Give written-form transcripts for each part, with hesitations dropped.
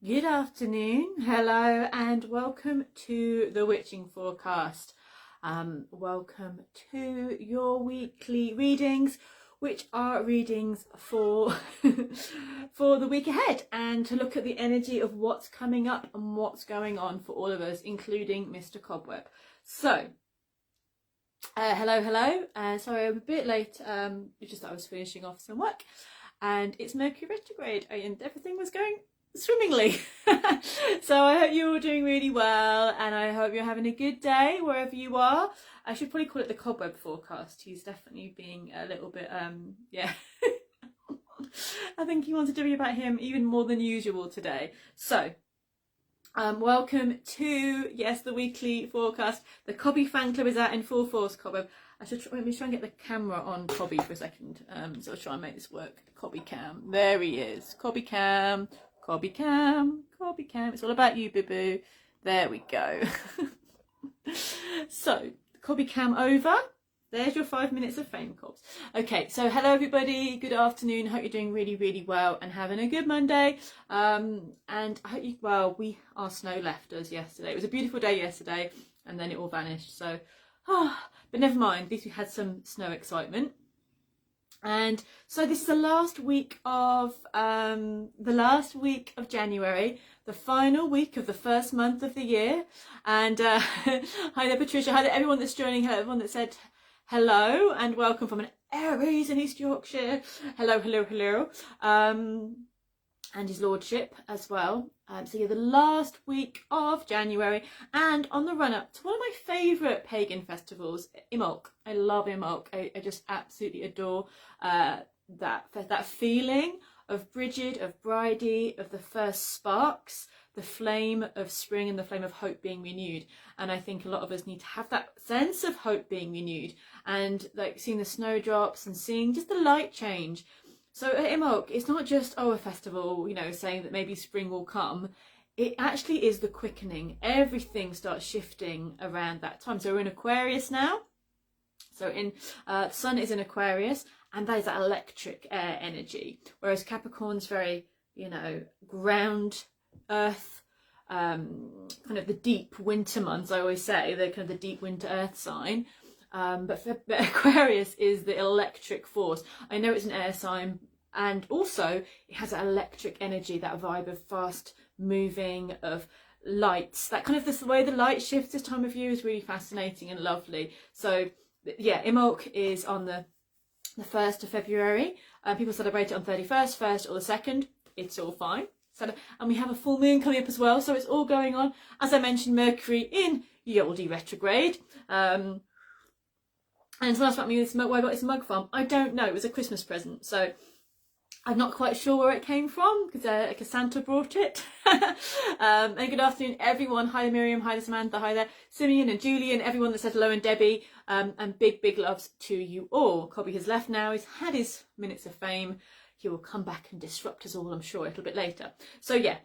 Good afternoon, hello, and welcome to the Witching Forecast. Welcome to your weekly readings, which are readings for for the week ahead, and to look at the energy of what's coming up and what's going on for all of us, including Mr. Cobweb. So, hello. Sorry, I'm a bit late. It's just that I was finishing off some work, and it's Mercury retrograde, and everything was going swimmingly. So I hope you're all doing really well, and I hope you're having a good day wherever you are. I should probably call it the Cobweb forecast. He's definitely being a little bit yeah. I think he wanted to be about him even more than usual today. So welcome to the weekly forecast. The Cobby fan club is out in full force. Cobweb, let me try and get the camera on Cobby for a second. So I'll try and make this work. Cobby cam, there he is. Cobby cam. Cobby cam. It's all about you, boo-boo. There we go. So, Cobby cam over. There's your 5 minutes of fame, Cobbs. Okay, so hello everybody. Good afternoon. Hope you're doing really, really well and having a good Monday. And I hope our snow left us yesterday. It was a beautiful day yesterday, and then it all vanished. So, but never mind. At least we had some snow excitement. And so this is the last week of January, the final week of the first month of the year. And hi there, Patricia. Hi there, everyone that's joining. Hello, everyone that said hello and welcome from an Aries in East Yorkshire. Hello. And his lordship as well. So yeah, the last week of January, and on the run up to one of my favourite pagan festivals, Imbolc. I love Imbolc. I just absolutely adore that feeling of Brigid, of Bridie, of the first sparks, the flame of spring and the flame of hope being renewed. And I think a lot of us need to have that sense of hope being renewed, and like seeing the snowdrops and seeing just the light change. So at Imbolc, it's not just, a festival, saying that maybe spring will come. It actually is the quickening. Everything starts shifting around that time. So we're in Aquarius now. So the sun is in Aquarius, and that is that electric air energy. Whereas Capricorn's very, ground, earth, kind of the deep winter months, I always say. They're kind of the deep winter earth sign. But Aquarius is the electric force. I know it's an air sign, and also it has that electric energy, that vibe of fast moving, of lights. That kind of the way the light shifts this time of year is really fascinating and lovely. So yeah, Imbolc is on the 1st of February. People celebrate it on 31st, 1st or the 2nd. It's all fine. And we have a full moon coming up as well, so it's all going on. As I mentioned, Mercury in Yoldi retrograde. And someone asked about me, why I got this mug from. I don't know. It was a Christmas present, so I'm not quite sure where it came from, because Santa brought it. And good afternoon, everyone. Hi, Miriam. Hi, Samantha. Hi there, Simeon and Julian. Everyone that said hello, and Debbie. And big loves to you all. Cobby has left now. He's had his minutes of fame. He will come back and disrupt us all, I'm sure, a little bit later. So yeah,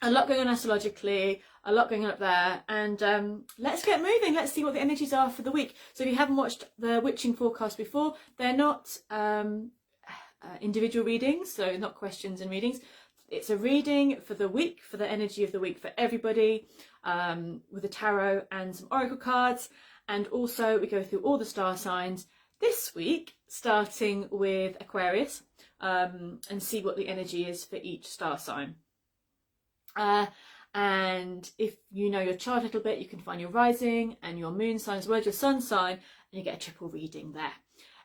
a lot going on astrologically, a lot going on up there, and let's get moving. Let's see what the energies are for the week. So if you haven't watched the Witching Forecast before, they're not individual readings, so not questions and readings. It's a reading for the week, for the energy of the week for everybody, with a tarot and some oracle cards, and also we go through all the star signs this week, starting with Aquarius, and see what the energy is for each star sign. And if you know your chart a little bit, you can find your rising and your moon sign as well as your sun sign, and you get a triple reading there.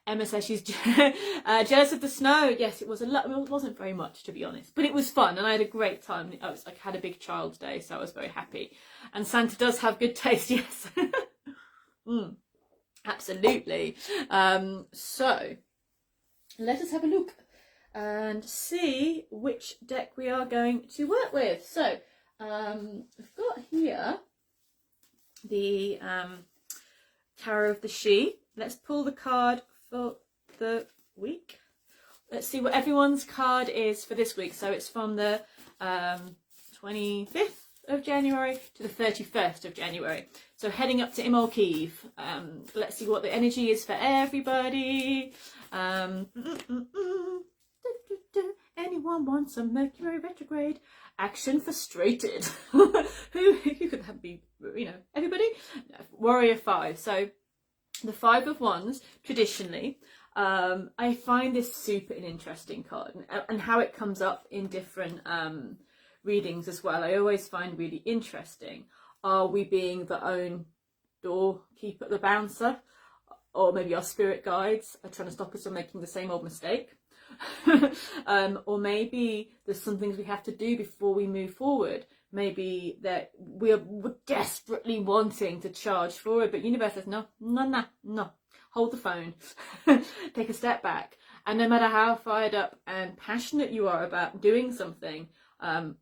Emma says she's jealous of the snow. Yes, it was a lot. It wasn't very much, to be honest, but it was fun, and I had a great time. I had a big child day, so I was very happy. And Santa does have good taste, yes. Absolutely. So let us have a look and see which deck we are going to work with. So I've got here the Tarot of the She. Let's pull the card for the week. Let's see what everyone's card is for this week. So it's from the 25th of January to the 31st of January. So heading up to Imbolc Eve. Let's see what the energy is for everybody. Anyone wants some Mercury retrograde action frustrated? who could that be? You know, everybody? No, Warrior 5. So the 5 of Wands, traditionally, I find this super an interesting card, and how it comes up in different readings as well. I always find really interesting. Are we being the own doorkeeper, the bouncer, or maybe our spirit guides are trying to stop us from making the same old mistake? Or maybe there's some things we have to do before we move forward. Maybe that we're desperately wanting to charge forward, but universe says no, hold the phone. Take a step back. And no matter how fired up and passionate you are about doing something,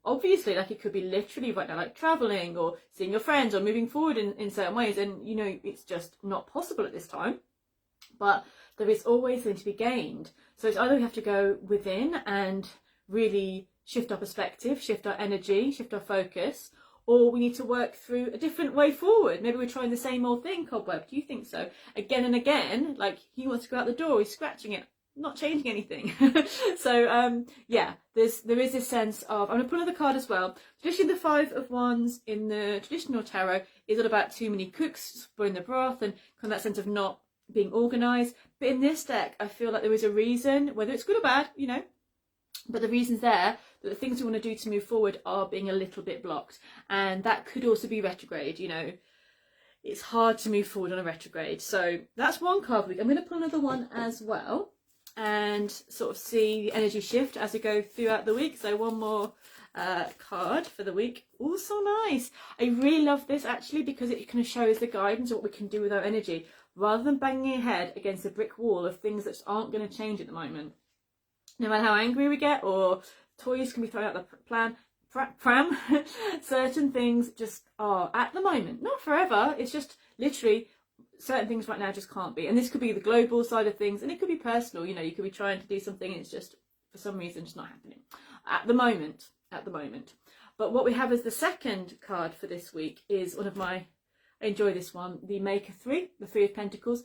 obviously, like, it could be literally right now, like traveling or seeing your friends or moving forward in certain ways, and you know it's just not possible at this time, but there is always going to be gained. So it's either we have to go within and really shift our perspective, shift our energy, shift our focus, or we need to work through a different way forward. Maybe we're trying the same old thing, cobweb. Do you think so? Again and again, like, he wants to go out the door, he's scratching it, not changing anything. So yeah, there is this sense of, I'm going to put another card as well. Traditionally, the 5 of Wands in the traditional tarot is all about too many cooks spoiling the broth, and kind of that sense of not being organised. But in this deck, I feel like there is a reason, whether it's good or bad, you know, but the reason's there, that the things we want to do to move forward are being a little bit blocked. And that could also be retrograde, you know. It's hard to move forward on a retrograde. So that's one card week. I'm going to put another one as well and sort of see the energy shift as we go throughout the week. So one more card for the week. Oh, so nice. I really love this, actually, because it kind of shows the guidance of what we can do with our energy, rather than banging your head against a brick wall of things that just aren't going to change at the moment. No matter how angry we get, or toys can be thrown out the pram, certain things just are at the moment, not forever. It's just literally certain things right now just can't be. And this could be the global side of things, and it could be personal. You know, you could be trying to do something and it's just for some reason just not happening at the moment. But what we have as the second card for this week is one of my, I enjoy this one, the Maker 3, the 3 of Pentacles.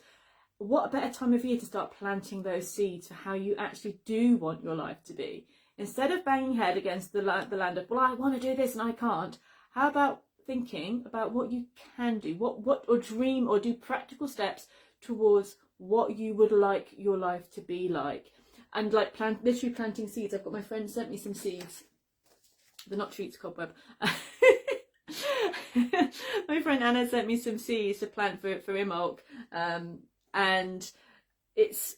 What a better time of year to start planting those seeds for how you actually do want your life to be. Instead of banging head against the land of, well, I want to do this and I can't. How about thinking about what you can do, what or dream or do practical steps towards what you would like your life to be like. And like literally planting seeds. I've got, my friend sent me some seeds. They're not treats, cobweb. My friend Anna sent me some seeds to plant for Imolk. And it's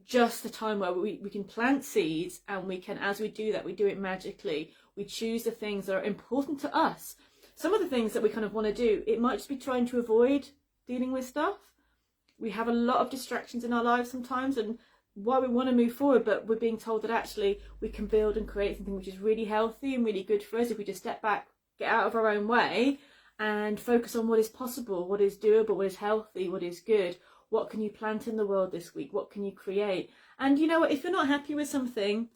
just the time where we can plant seeds, and we can, as we do that, we do it magically. We choose the things that are important to us. Some of the things that we kind of want to do, it might just be trying to avoid dealing with stuff. We have a lot of distractions in our lives sometimes, and why we want to move forward, but we're being told that actually we can build and create something which is really healthy and really good for us if we just step back, get out of our own way, and focus on what is possible, what is doable, what is healthy, what is good. What can you plant in the world this week? What can you create? And you know what? If you're not happy with something,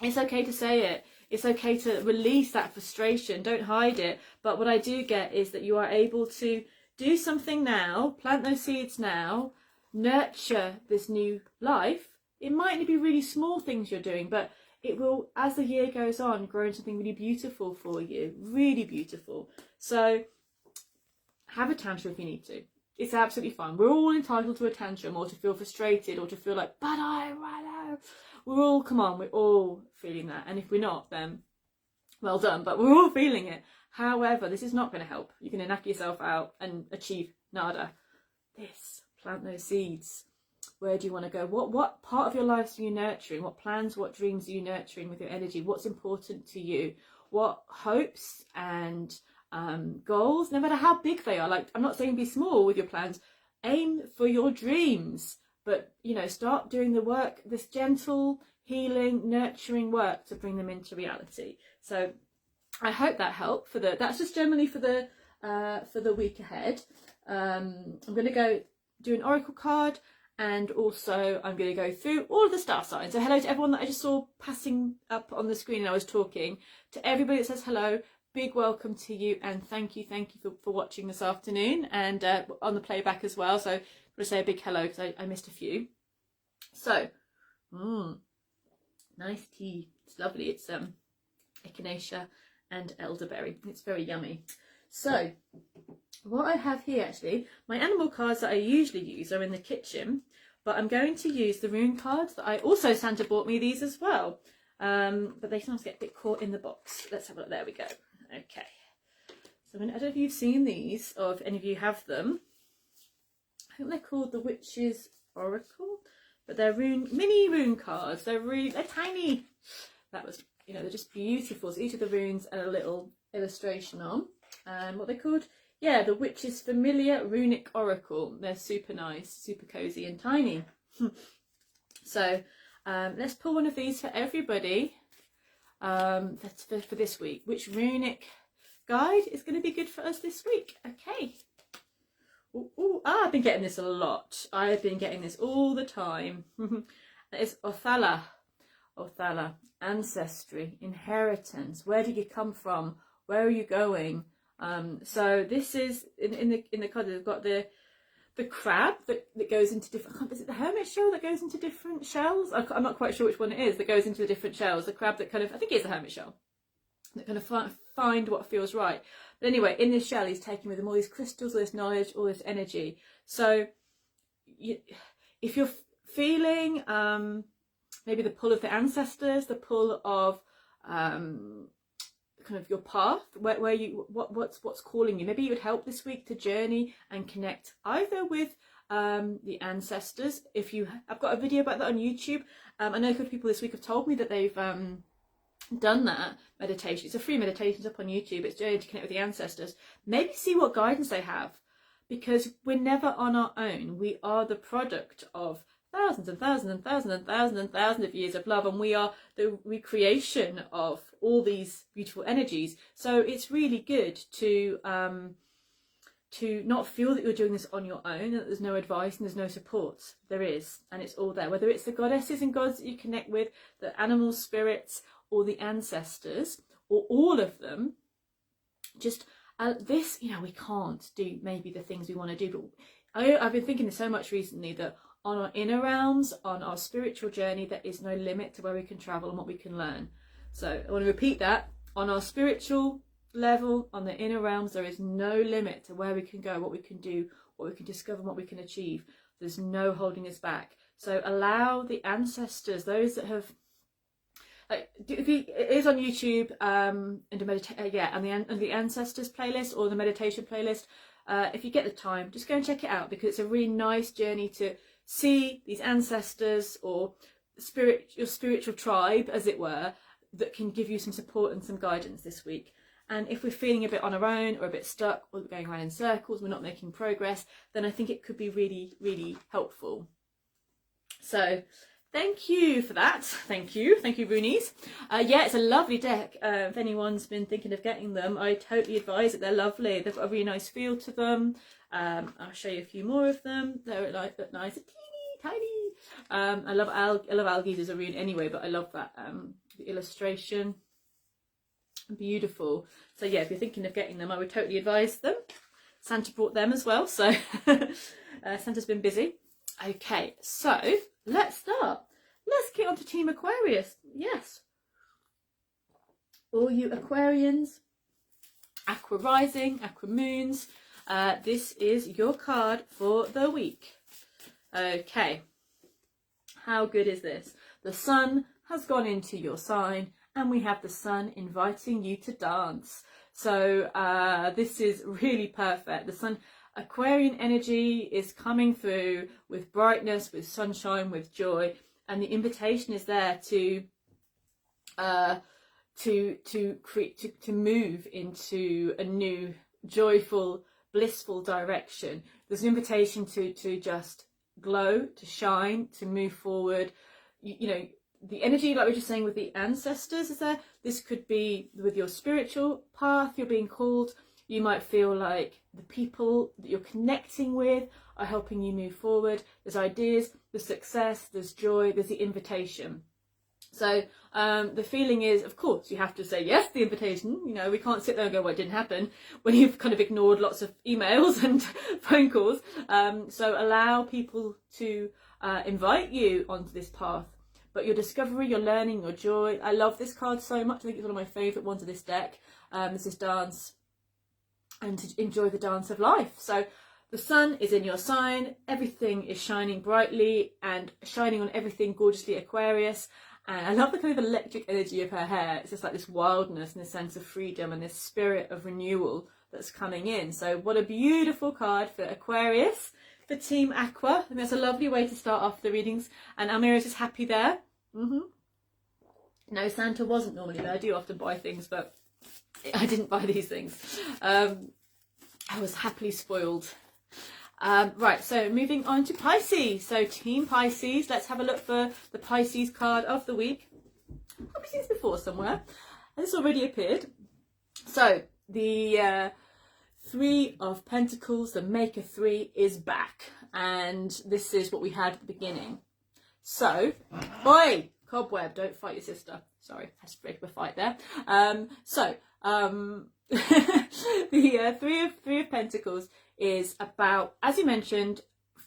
it's okay to say it. It's okay to release that frustration. Don't hide it. But what I do get is that you are able to do something now, plant those seeds now, nurture this new life. It might only be really small things you're doing, but it will, as the year goes on, grow into something really beautiful for you. Really beautiful. So have a tantrum if you need to. It's absolutely fine. We're all entitled to a tantrum, or to feel frustrated, or to feel like, but I know. We're all feeling that. And if we're not, then well done, but we're all feeling it. However, this is not going to help. You're going to knock yourself out and achieve nada. Plant those seeds. Where do you want to go? What part of your life are you nurturing? What plans, what dreams are you nurturing with your energy? What's important to you? What hopes and goals, no matter how big they are. Like, I'm not saying be small with your plans. Aim for your dreams, but you know, start doing the work, this gentle, healing, nurturing work to bring them into reality. So I hope that helped. That's just generally for the week ahead. I'm going to go do an oracle card, and also I'm going to go through all of the star signs. So hello to everyone that I just saw passing up on the screen and I was talking to. Everybody that says hello, big welcome to you, and thank you for watching this afternoon, and on the playback as well. So I'm going to say a big hello because I missed a few. So Nice tea. It's lovely. It's echinacea and elderberry. It's very yummy. So what I have here, actually, my animal cards that I usually use are in the kitchen, but I'm going to use the rune cards that I also, Santa bought me these as well, but they sometimes get a bit caught in the box. Let's have a look. There we go. Okay, so I don't know if you've seen these or if any of you have them. I think they're called the Witch's Oracle, but they're mini rune cards. They're tiny. That was, you know, they're just beautiful. So each of the runes and a little illustration on. And what they're called? Yeah, the Witch's Familiar Runic Oracle. They're super nice, super cozy and tiny. So let's pull one of these for everybody. That's for this week. Which runic guide is going to be good for us this week? Okay. I've been getting this a lot. I've been getting this all the time. That is Othala. Othala. Ancestry. Inheritance. Where did you come from? Where are you going? So this is in the card. They've got the crab that goes into different. Is it the hermit shell that goes into different shells? I'm not quite sure which one it is that goes into the different shells. The crab that kind of, I think it's a hermit shell, that kind of find what feels right. But anyway, in this shell, he's taking with him all these crystals, all this knowledge, all this energy. So if you're feeling maybe the pull of the ancestors, the pull of kind of your path, where you what's calling you, maybe it would help this week to journey and connect either with the ancestors. I've got a video about that on YouTube. I know a couple of people this week have told me that they've done that meditation. It's a free meditation up on YouTube. It's journey to connect with the ancestors. Maybe see what guidance they have, because we're never on our own. We are the product of thousands and thousands and thousands and thousands and thousands of years of love, and we are the recreation of all these beautiful energies. So it's really good to not feel that you're doing this on your own, and that there's no advice and there's no support. There is, and it's all there, whether it's the goddesses and gods that you connect with, the animal spirits, or the ancestors, or all of them. Just this, you know, we can't do maybe the things we want to do, but I've been thinking so much recently that on our inner realms, on our spiritual journey, there is no limit to where we can travel and what we can learn. So I want to repeat that. On our spiritual level, on the inner realms, there is no limit to where we can go, what we can do, what we can discover, what we can achieve. There's no holding us back. So allow the ancestors, those that have, it is on YouTube, and the ancestors playlist or the meditation playlist. If you get the time, just go and check it out, because it's a really nice journey to see these ancestors or your spiritual tribe, as it were, that can give you some support and some guidance this week. And if we're feeling a bit on our own or a bit stuck, or we're going around in circles, we're not making progress, then I think it could be really, really helpful. So thank you for that. Thank you, Roonies. Yeah, it's a lovely deck. If anyone's been thinking of getting them, I totally advise it. They're lovely. They've got a really nice feel to them. I'll show you a few more of them. They're like nice, teeny, tiny. I love algae as a rune anyway, but I love that the illustration. Beautiful. So yeah, if you're thinking of getting them, I would totally advise them. Santa brought them as well, so Santa's been busy. Okay, so let's start. Let's get on to Team Aquarius. Yes. All you Aquarians, Aqua Rising, Aqua Moons, this is your card for the week. Okay. How good is this? The sun has gone into your sign, and we have the sun inviting you to dance. So this is really perfect. The sun, Aquarian energy is coming through with brightness, with sunshine, with joy, and the invitation is there to move into a new, joyful, blissful direction. There's an invitation to just glow, to shine, to move forward. You know, the energy, like we were just saying with the ancestors, is there. This could be with your spiritual path you're being called. You might feel like the people that you're connecting with are helping you move forward. There's ideas, there's success, there's joy, there's the invitation. So the feeling is, of course, you have to say yes to the invitation. You know, we can't sit there and go, well, it didn't happen, when you've kind of ignored lots of emails and phone calls. So allow people to invite you onto this path. but your discovery, your learning, your joy. I love this card so much. I think it's one of my favourite ones of this deck. This is dance and to enjoy the dance of life. So the sun is in your sign, everything is shining brightly and shining on everything gorgeously, Aquarius. And I love the kind of electric energy of her hair. It's just like this wildness and this sense of freedom and this spirit of renewal that's coming in. So what a beautiful card for Aquarius, for Team Aqua. And that's a lovely way to start off the readings. And Almira's is happy there. No, Santa wasn't normally there. I do often buy things, but I didn't buy these things. I was happily spoiled. Right, so moving on to Pisces. So Team Pisces, let's have a look for the Pisces card of the week. I've probably seen this before somewhere. This already appeared. So the Three of Pentacles, the Maker 3, is back. And this is what we had at the beginning. So, boy, cobweb, don't fight your sister. Sorry, I had to break up a fight there. The Three of Pentacles is about, as you mentioned,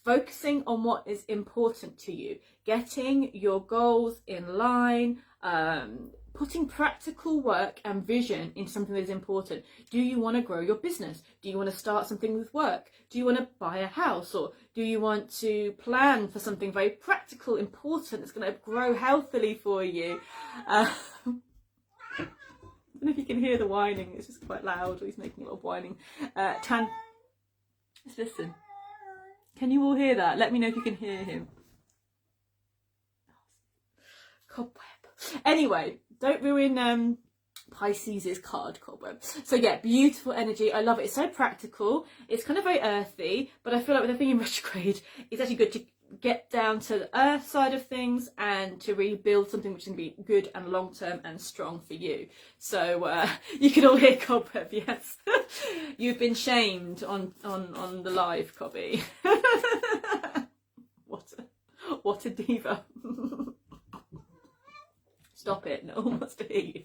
focusing on what is important to you, getting your goals in line, putting practical work and vision into something that is important. Do you want to grow your business? Do you want to start something with work? Do you want to buy a house? Or do you want to plan for something very practical, important, that's going to grow healthily for you? I don't know if you can hear the whining, it's just quite loud. He's making a lot of whining. Let's listen. Can you all hear that? Let me know if you can hear him. Cobweb. Anyway, don't ruin Pisces' card, cobweb. So yeah, beautiful energy. I love it. It's so practical. It's kind of very earthy, but I feel like with everything in retrograde, it's actually good to get down to the earth side of things and to rebuild something which can be good and long-term and strong for you. So you can all hear cobweb, yes. You've been shamed on the live, Cobby. What a diva. Stop it, no one wants to hear you.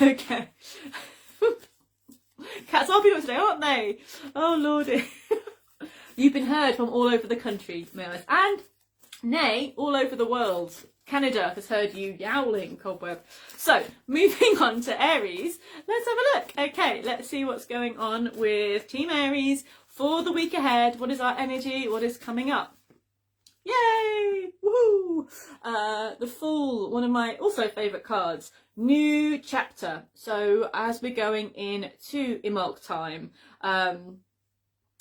Okay. Cats are people today, aren't they? Oh lordy. You've been heard from all over the country, Melis, and nay, all over the world. Canada has heard you yowling, cobweb. So, moving on to Aries, let's have a look. Okay, let's see what's going on with Team Aries for the week ahead. What is our energy? What is coming up? Yay! Woohoo! The Fool, one of my also favourite cards. New chapter. So, as we're going into Imulk time,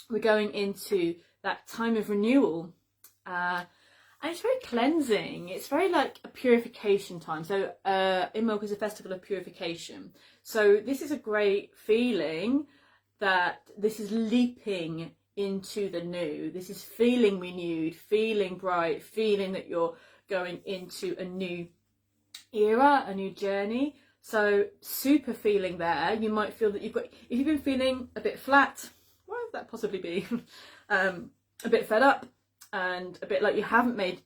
we're going into that time of renewal, and it's very cleansing. It's very like a purification time. So Imulk is a festival of purification. So this is a great feeling that this is leaping into the new. This is feeling renewed, feeling bright, feeling that you're going into a new era, a new journey. So super feeling there. You might feel that you've got, if you've been feeling a bit flat, why would that possibly be? A bit fed up and a bit like you haven't made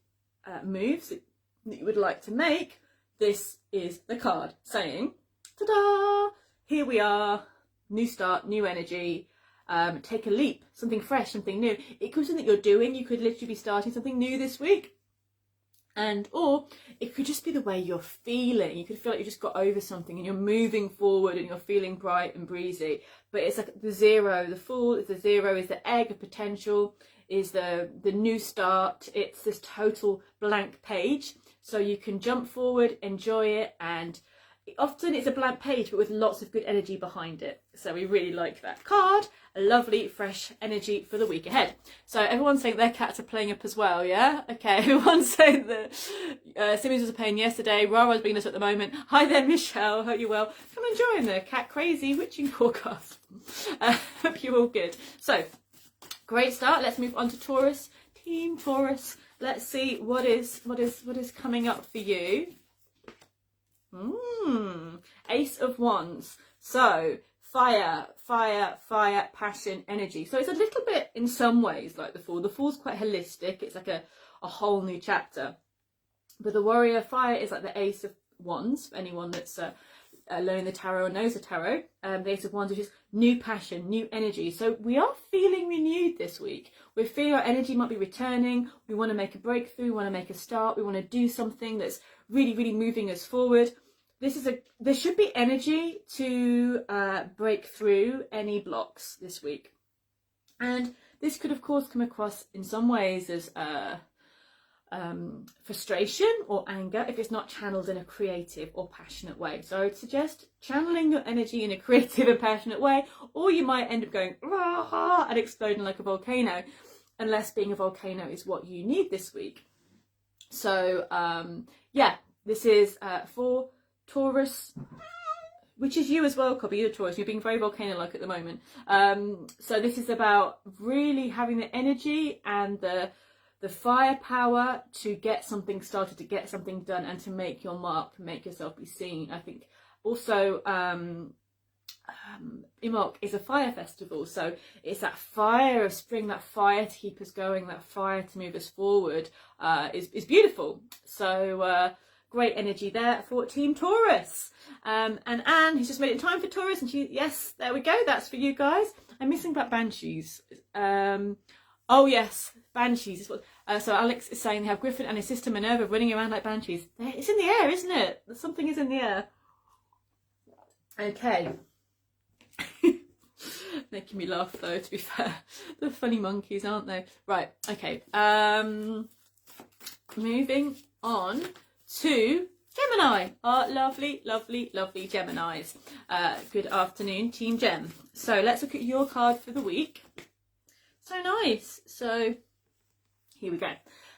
moves that you would like to make, this is the card saying, ta-da, here we are, new start, new energy, take a leap, something fresh, something new. It could be something you're doing, you could literally be starting something new this week. And or it could just be the way you're feeling. You could feel like you just got over something and you're moving forward and you're feeling bright and breezy. But it's like the zero, the Fool is the zero, is the egg of potential, is the new start. It's this total blank page. So you can jump forward, enjoy it, and often it's a blank page but with lots of good energy behind it. So we really like that card. A lovely fresh energy for the week ahead. So everyone's saying their cats are playing up as well, yeah? Okay, everyone's saying that Simmons was a pain yesterday. Rara's being us at the moment. Hi there, Michelle. Hope you're well. I'm enjoying the cat crazy witching forecast. Hope you're all good. So, great start. Let's move on to Taurus. Team Taurus. Let's see what is coming up for you. Ace of Wands. So fire, passion, energy. So it's a little bit in some ways like the Fool. The Fool's quite holistic. It's like a whole new chapter. But the Warrior, fire, is like the Ace of Wands. For anyone that's learning the tarot or knows the tarot, the Ace of Wands, which is new passion, new energy. So we are feeling renewed this week. We feel our energy might be returning. We want to make a breakthrough. We want to make a start. We want to do something that's really, really moving us forward. There should be energy to break through any blocks this week. And this could, of course, come across in some ways as frustration or anger if it's not channeled in a creative or passionate way. So I would suggest channeling your energy in a creative and passionate way, or you might end up going rah, and exploding like a volcano, unless being a volcano is what you need this week. So yeah, this is for Taurus, which is you as well, Cobby. You're a Taurus. You're being very volcano-like at the moment. So this is about really having the energy and the firepower to get something started, to get something done, and to make your mark, to make yourself be seen. I think also Imbolc is a fire festival, so it's that fire of spring, that fire to keep us going, that fire to move us forward is beautiful. So great energy there for Team Taurus. And Anne, who's just made it time for Taurus, and yes, there we go, that's for you guys. I'm missing about Banshees. Oh yes, Banshees. So Alex is saying they have Griffin and his sister Minerva running around like Banshees. It's in the air, isn't it? Something is in the air. Okay. Making me laugh though, to be fair. They're funny monkeys, aren't they? Right, okay. Moving on to Gemini, our lovely, lovely, lovely Geminis. Good afternoon, Team Gem. So let's look at your card for the week. So nice. So here we go.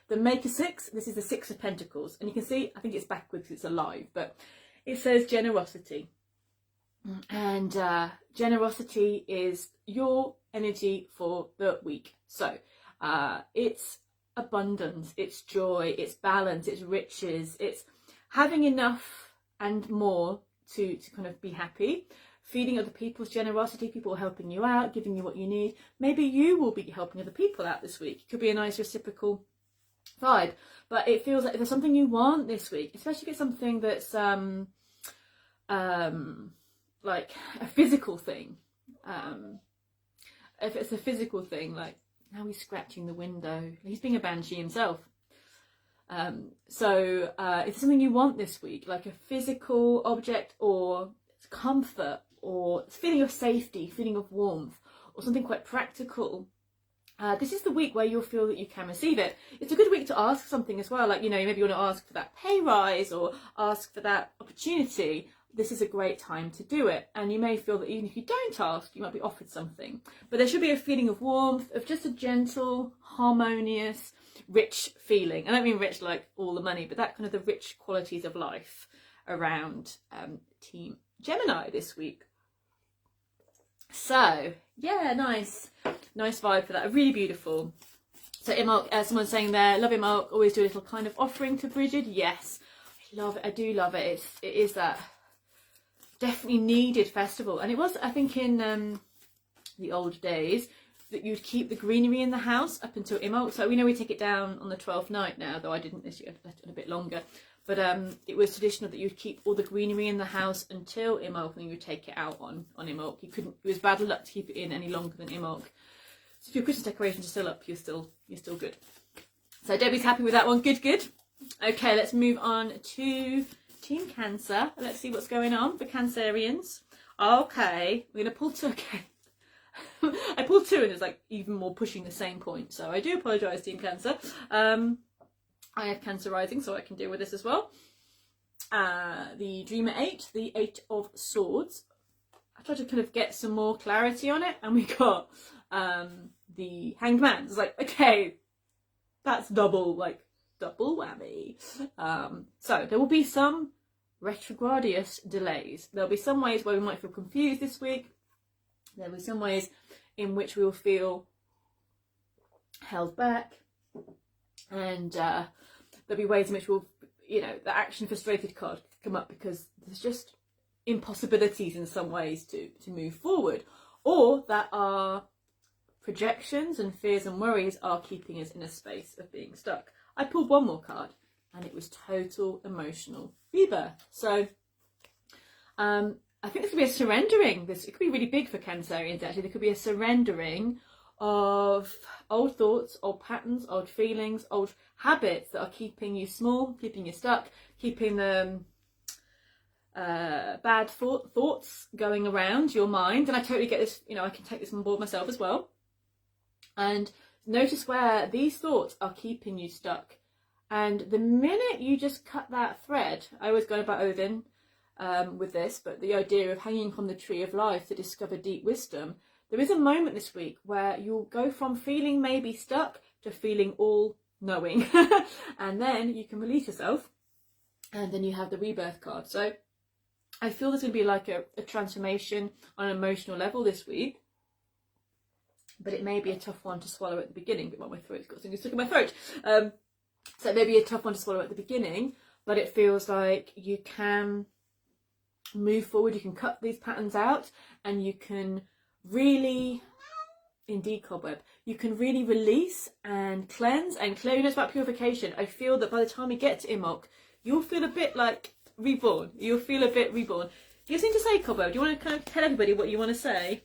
The Maker 6, this is the 6 of Pentacles. And you can see, I think it's backwards because it's alive, but it says generosity. And generosity is your energy for the week. So it's abundance, it's joy, it's balance, it's riches, it's having enough and more to kind of be happy. Feeding other people's generosity, people helping you out, giving you what you need. Maybe you will be helping other people out this week. It could be a nice reciprocal vibe. But it feels like if there's something you want this week, especially if it's something that's like a physical thing. If it's a physical thing, like now he's scratching the window. He's being a banshee himself. So if it's something you want this week, like a physical object or comfort or feeling of safety, feeling of warmth, or something quite practical, this is the week where you'll feel that you can receive it. It's a good week to ask something as well, like, you know, maybe you want to ask for that pay rise or ask for that opportunity. This is a great time to do it, and you may feel that even if you don't ask, you might be offered something. But there should be a feeling of warmth, of just a gentle, harmonious, rich feeling. I don't mean rich like all the money, but that kind of the rich qualities of life around Team Gemini this week. So yeah, nice vibe for that. Really beautiful. So Imbolc, someone's saying there, love Imbolc, always do a little kind of offering to Bridget. Yes, I love it. I do love it. It is that definitely needed festival, and it was, I think, in the old days that you'd keep the greenery in the house up until Imbolc. So we know we take it down on the 12th night now, though I didn't this year, I've left it a bit longer. But it was traditional that you'd keep all the greenery in the house until Imbolc, and then you would take it out on Imbolc. You couldn't. It was bad luck to keep it in any longer than Imbolc. So if your Christmas decorations are still up, you're still good. So Debbie's happy with that one. Good. Okay, let's move on to Team Cancer. Let's see what's going on for Cancerians. Okay, we're gonna pull two. Okay, I pulled two, and it's like even more pushing the same point. So I do apologise, Team Cancer. I have Cancer rising, so I can deal with this as well. The Dreamer 8, the 8 of Swords. I tried to kind of get some more clarity on it, and we got the Hanged Man. It's like, okay, that's double whammy. So there will be some retrogradius delays. There'll be some ways where we might feel confused this week. There'll be some ways in which we will feel held back, and there'll be ways in which we'll, you know, the action frustrated card come up because there's just impossibilities in some ways to move forward, or that our projections and fears and worries are keeping us in a space of being stuck. I pulled one more card, and it was total emotional rebirth. So I think this could be a surrendering. It could be really big for Cancerians, actually. There could be a surrendering of old thoughts, old patterns, old feelings, old habits that are keeping you small, keeping you stuck, keeping the bad thoughts going around your mind. And I totally get this, you know, I can take this on board myself as well. And notice where these thoughts are keeping you stuck. And the minute you just cut that thread, I always go about Odin with this, but the idea of hanging from the tree of life to discover deep wisdom, there is a moment this week where you'll go from feeling maybe stuck to feeling all knowing. And then you can release yourself, and then you have the rebirth card. So I feel there's going to be like a transformation on an emotional level this week, but it may be a tough one to swallow at the beginning. But my throat's got something stuck in my throat. So it may be a tough one to swallow at the beginning, but it feels like you can move forward, you can cut these patterns out, and you can really, indeed cobweb, you can really release and cleanse and clear. You know, it's about purification. I feel that by the time we get to Imbolc, you'll feel a bit like reborn. You'll feel a bit reborn. You have something to say, Cobweb? Do you want to kind of tell everybody what you want to say?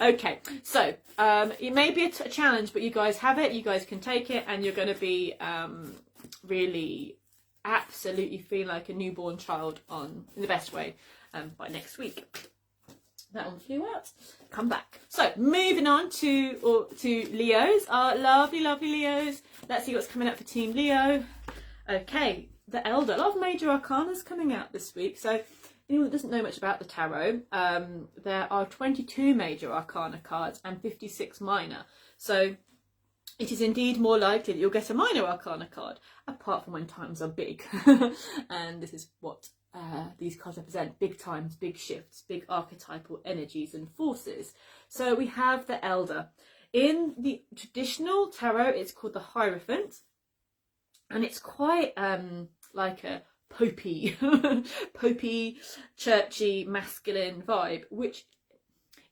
Okay, so it may be a challenge, but you guys have it, you guys can take it, and you're going to be really absolutely feel like a newborn child in the best way by next week. That one flew out. Come back. So moving on to Leos, our lovely Leos. Let's see what's coming up for Team Leo. Okay, the Elder. A lot of major arcanas coming out this week. So anyone that doesn't know much about the tarot, there are 22 major arcana cards and 56 minor. So it is indeed more likely that you'll get a minor arcana card, apart from when times are big. And this is what these cards represent: big times, big shifts, big archetypal energies and forces. So we have the Elder. In the traditional tarot, it's called the Hierophant, and it's quite like a popey, churchy, masculine vibe, which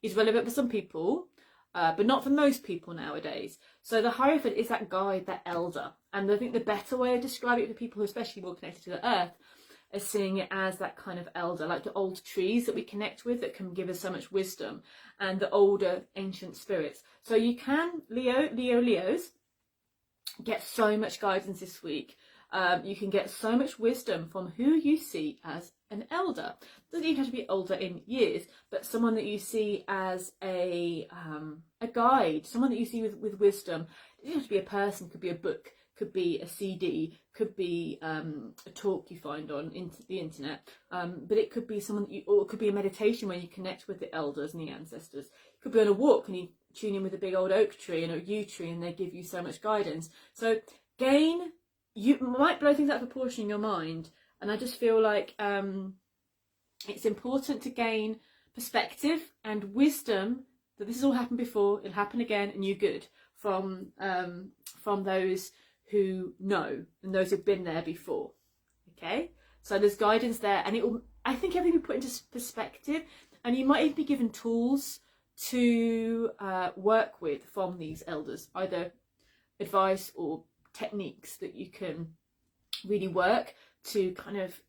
is relevant for some people, but not for most people nowadays. So the Hierophant is that guide, that elder. And I think the better way of describing it for people who are especially more connected to the earth is seeing it as that kind of elder, like the old trees that we connect with that can give us so much wisdom, and the older ancient spirits. So you can, Leos, get so much guidance this week. You can get so much wisdom from who you see as an elder. Doesn't even have to be older in years, but someone that you see as a guide, someone that you see with wisdom. It doesn't have to be a person, could be a book, could be a CD, could be a talk you find on the internet, but it could be someone that or it could be a meditation where you connect with the elders and the ancestors. You could be on a walk and you tune in with a big old oak tree and a yew tree, and they give you so much guidance. So you might blow things out of proportion in your mind, and I just feel like it's important to gain perspective and wisdom that this has all happened before, it'll happen again, and you're good, from those who know and those who've been there before. Okay, so there's guidance there, and I think everything will be put into perspective, and you might even be given tools to work with from these elders, either advice or techniques that you can really work to kind of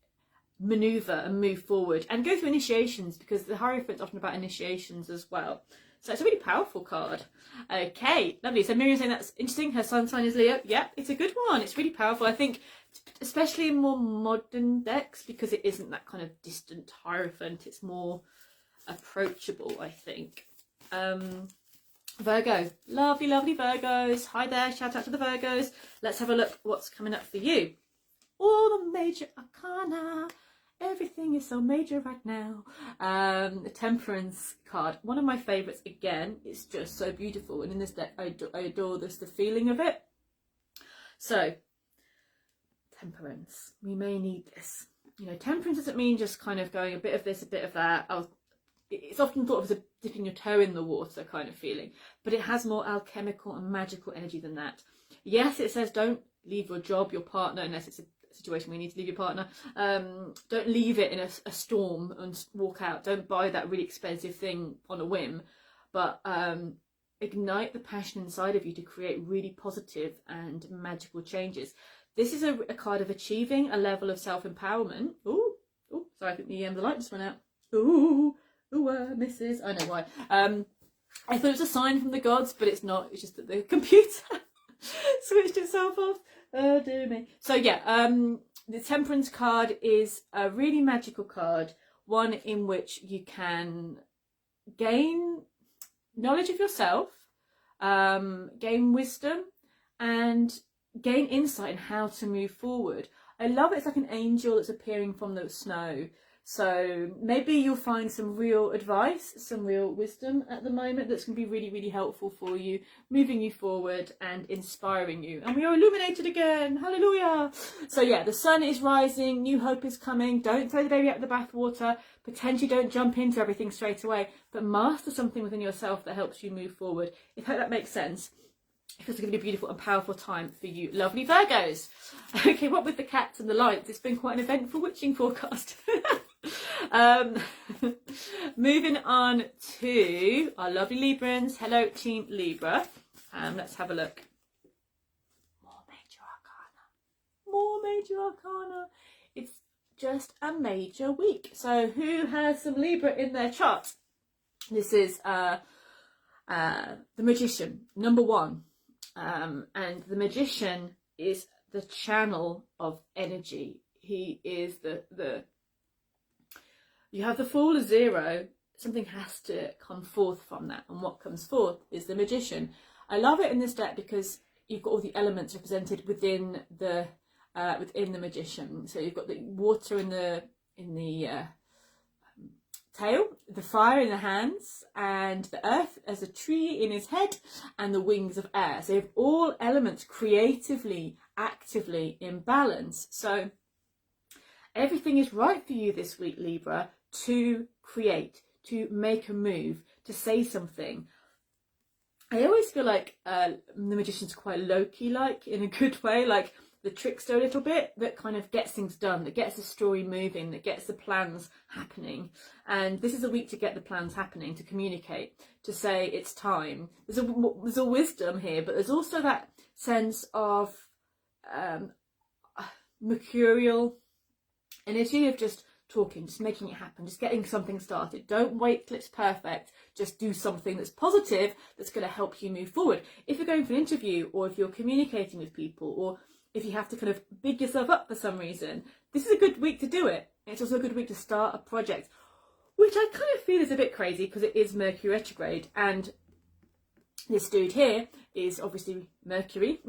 maneuver and move forward and go through initiations, because the Hierophant's often about initiations as well. So it's a really powerful card. Okay, lovely. So Miriam's saying that's interesting. Her sun sign is Leo. Yeah, it's a good one. It's really powerful. I think, especially in more modern decks, because it isn't that kind of distant Hierophant. It's more approachable, I think. Virgo. Lovely Virgos. Hi there. Shout out to the Virgos. Let's have a look what's coming up for you. All the major arcana. Everything is so major right now. The Temperance card, one of my favourites again. It's just so beautiful, and in this deck I adore the feeling of it. So, Temperance, we may need this. You know, temperance doesn't mean just kind of going a bit of this, a bit of that. It's often thought of as a dipping your toe in the water kind of feeling, but it has more alchemical and magical energy than that. Yes, it says don't leave your job, your partner, unless it's a situation where you need to leave your partner. Don't leave it in a storm and walk out. Don't buy that really expensive thing on a whim, but ignite the passion inside of you to create really positive and magical changes. This is a card of achieving a level of self-empowerment. Ooh, sorry, I think the light just went out. Misses. I know why. I thought it was a sign from the gods, but it's not. It's just that the computer switched itself off. Oh dear me. So yeah, the Temperance card is a really magical card, one in which you can gain knowledge of yourself, gain wisdom, and gain insight in how to move forward. I love it. It's like an angel that's appearing from the snow. So maybe you'll find some real advice, some real wisdom at the moment that's going to be really, really helpful for you, moving you forward and inspiring you. And we are illuminated again. Hallelujah. So yeah, the sun is rising. New hope is coming. Don't throw the baby out of the bathwater. Potentially don't jump into everything straight away, but master something within yourself that helps you move forward. I hope that makes sense. Because it's going to be a beautiful and powerful time for you lovely Virgos. Okay, what with the cats and the lights, it's been quite an eventful witching forecast. Moving on to our lovely Librans. Hello, Team Libra. Let's have a look. More major arcana. More major arcana. It's just a major week. So who has some Libra in their chart? This is the Magician, number 1. And the Magician is the channel of energy. He is the you have the Fool as 0. Something has to come forth from that, and what comes forth is the Magician. I love it in this deck because you've got all the elements represented within the Magician. So you've got the water in the tail, the fire in the hands, and the earth as a tree in his head, and the wings of air. So you have all elements creatively, actively in balance. So everything is right for you this week, Libra, to create, to make a move, to say something. I always feel like the Magician's quite low-key, like, in a good way, like the trickster a little bit, that kind of gets things done, that gets the story moving, that gets the plans happening. And this is a week to get the plans happening, to communicate, to say it's time. There's a wisdom here, but there's also that sense of mercurial energy of just talking, just making it happen, just getting something started. Don't wait till it's perfect. Just do something that's positive, that's going to help you move forward. If you're going for an interview, or if you're communicating with people, or if you have to kind of big yourself up for some reason, this is a good week to do it. It's also a good week to start a project, which I kind of feel is a bit crazy because it is Mercury retrograde, and this dude here is obviously Mercury.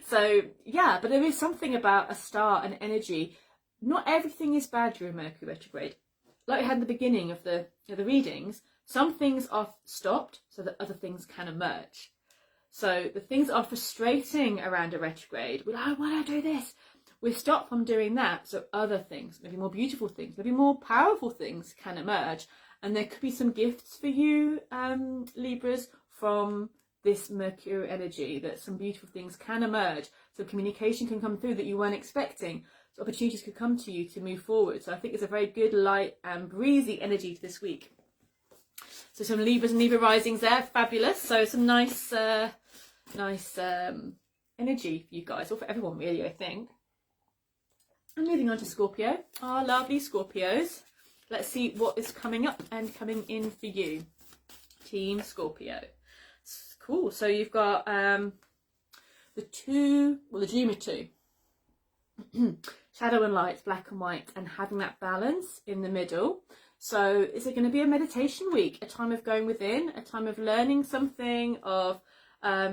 So yeah, but there is something about a star and energy. Not everything is bad during Mercury retrograde. Like I had in the beginning of the readings, some things are stopped so that other things can emerge. So the things that are frustrating around a retrograde, we're like, oh, why do I do this? We're stopped from doing that, so other things, maybe more beautiful things, maybe more powerful things can emerge. And there could be some gifts for you, Libras, from this Mercury energy, that some beautiful things can emerge. So communication can come through that you weren't expecting. So opportunities could come to you to move forward. So I think it's a very good, light and breezy energy for this week. So some Libras and Libra risings there, fabulous. So some nice energy for you guys, or for everyone really, I think. And moving on to Scorpio, our lovely Scorpios. Let's see what is coming up and coming in for you, Team Scorpio. Cool. So you've got the Dreamer 2. Shadow and light, black and white, and having that balance in the middle. So is it going to be a meditation week, a time of going within, a time of learning something, of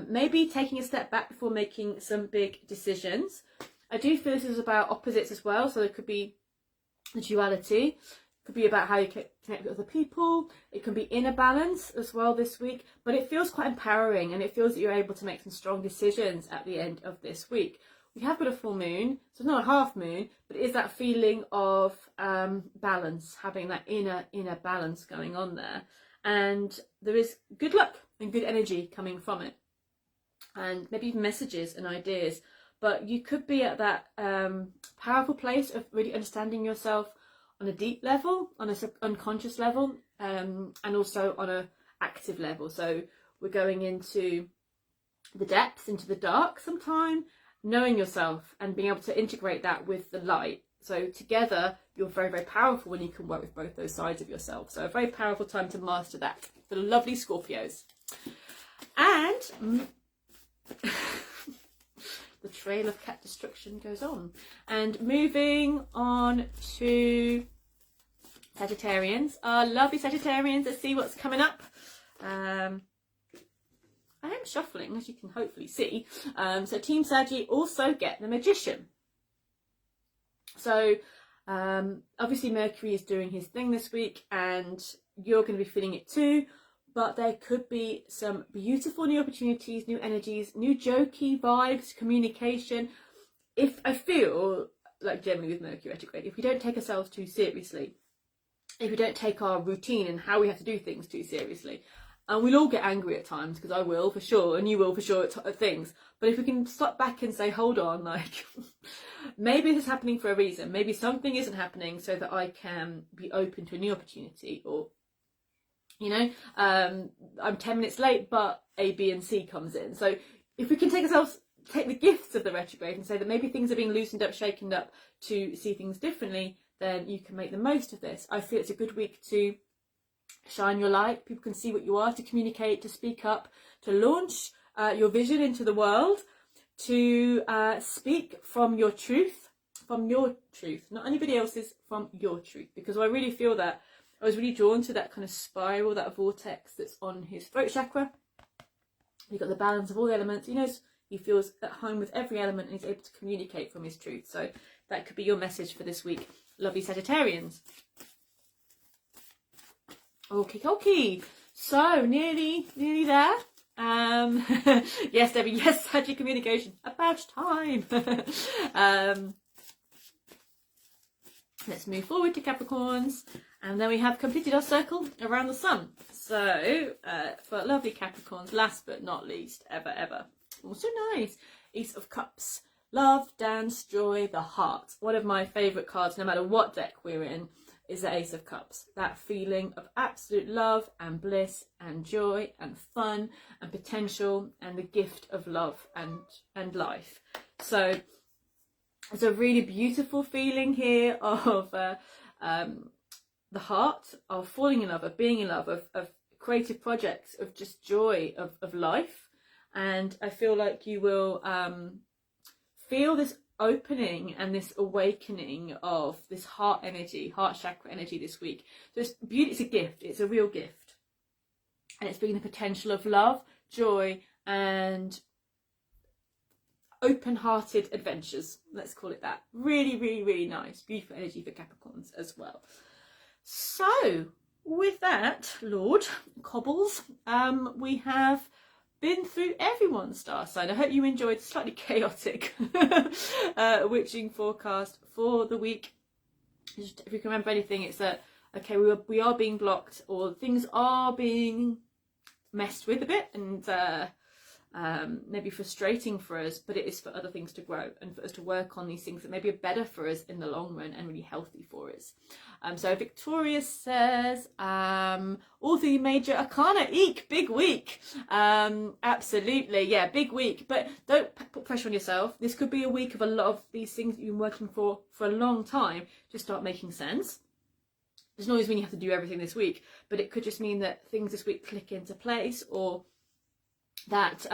maybe taking a step back before making some big decisions? I do feel this is about opposites as well, so there could be the duality, it could be about how you connect with other people, it can be inner balance as well this week, but it feels quite empowering, and it feels that you're able to make some strong decisions at the end of this week. We have got a full moon, so it's not a half moon, but it is that feeling of balance, having that inner balance going on there. And there is good luck and good energy coming from it. And maybe even messages and ideas. But you could be at that powerful place of really understanding yourself on a deep level, on a unconscious level, and also on a active level. So we're going into the depths, into the dark sometime. knowing yourself and being able to integrate that with the light. So together, you're very, very powerful when you can work with both those sides of yourself. So a very powerful time to master that for the lovely Scorpios. And the trail of cat destruction goes on. And moving on to Sagittarians, our lovely Sagittarians. Let's see what's coming up. I am shuffling, as you can hopefully see. So Team Saggy also get the Magician. So obviously Mercury is doing his thing this week, and you're going to be feeling it too. But there could be some beautiful new opportunities, new energies, new jokey vibes, communication. If I feel like generally with Mercury retrograde, if we don't take ourselves too seriously, if we don't take our routine and how we have to do things too seriously, and we'll all get angry at times, because I will for sure, and you will for sure at things. But if we can stop back and say, hold on, like maybe this is happening for a reason. Maybe something isn't happening so that I can be open to a new opportunity, or you know, I'm 10 minutes late, but A, B, and C comes in. So if we can take the gifts of the retrograde and say that maybe things are being loosened up, shaken up to see things differently, then you can make the most of this. I feel it's a good week to shine your light. People can see what you are, to communicate, to speak up, to launch your vision into the world, to speak from your truth, not anybody else's, from your truth. Because I really feel that I was really drawn to that kind of spiral, that vortex that's on his throat chakra. You've got the balance of all the elements. He knows, he feels at home with every element, and he's able to communicate from his truth. So that could be your message for this week, lovely Sagittarians. Okay. So nearly there. Yes, Debbie. Yes, Saggy communication. About time. Let's move forward to Capricorns. And then we have completed our circle around the sun. So, for lovely Capricorns, last but not least, ever. Also nice. Ace of Cups. Love, dance, joy, the heart. One of my favourite cards, no matter what deck we're in, is the Ace of Cups. That feeling of absolute love and bliss and joy and fun and potential and the gift of love and life. So, it's a really beautiful feeling here of the heart, of falling in love, of being in love, of creative projects, of just joy of life. And I feel like you will feel this opening and this awakening of this heart energy, heart chakra energy this week. So it's beauty, it's a gift, it's a real gift. And it's bringing the potential of love, joy, and open-hearted adventures. Let's call it that. Really, really, really nice. Beautiful energy for Capricorns as well. So, with that, Lord Cobbles, we have been through everyone's star sign. I hope you enjoyed the slightly chaotic witching forecast for the week. Just, if you can remember anything, it's that, okay, we are being blocked, or things are being messed with a bit, and maybe frustrating for us, but it is for other things to grow and for us to work on these things that maybe are better for us in the long run and really healthy for us. So Victoria says, all the major arcana, eek, big week. Absolutely, yeah, big week, but don't put pressure on yourself. This could be a week of a lot of these things that you've been working for a long time just start making sense. Doesn't always mean you have to do everything this week, but it could just mean that things this week click into place, or that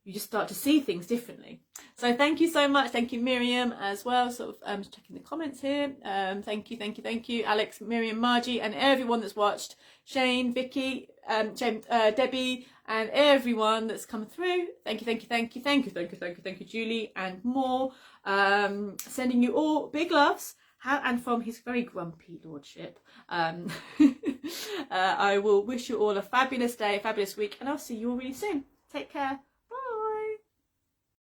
you just start to see things differently. So thank you so much. Thank you, Miriam, as well. Sort of just checking the comments here. Thank you, Alex, Miriam, Margie, and everyone that's watched. Shane, Vicky, Debbie, and everyone that's come through. Thank you, Julie, and more. Sending you all big loves. And from his very grumpy lordship, I will wish you all a fabulous day, a fabulous week, and I'll see you all really soon. Take care.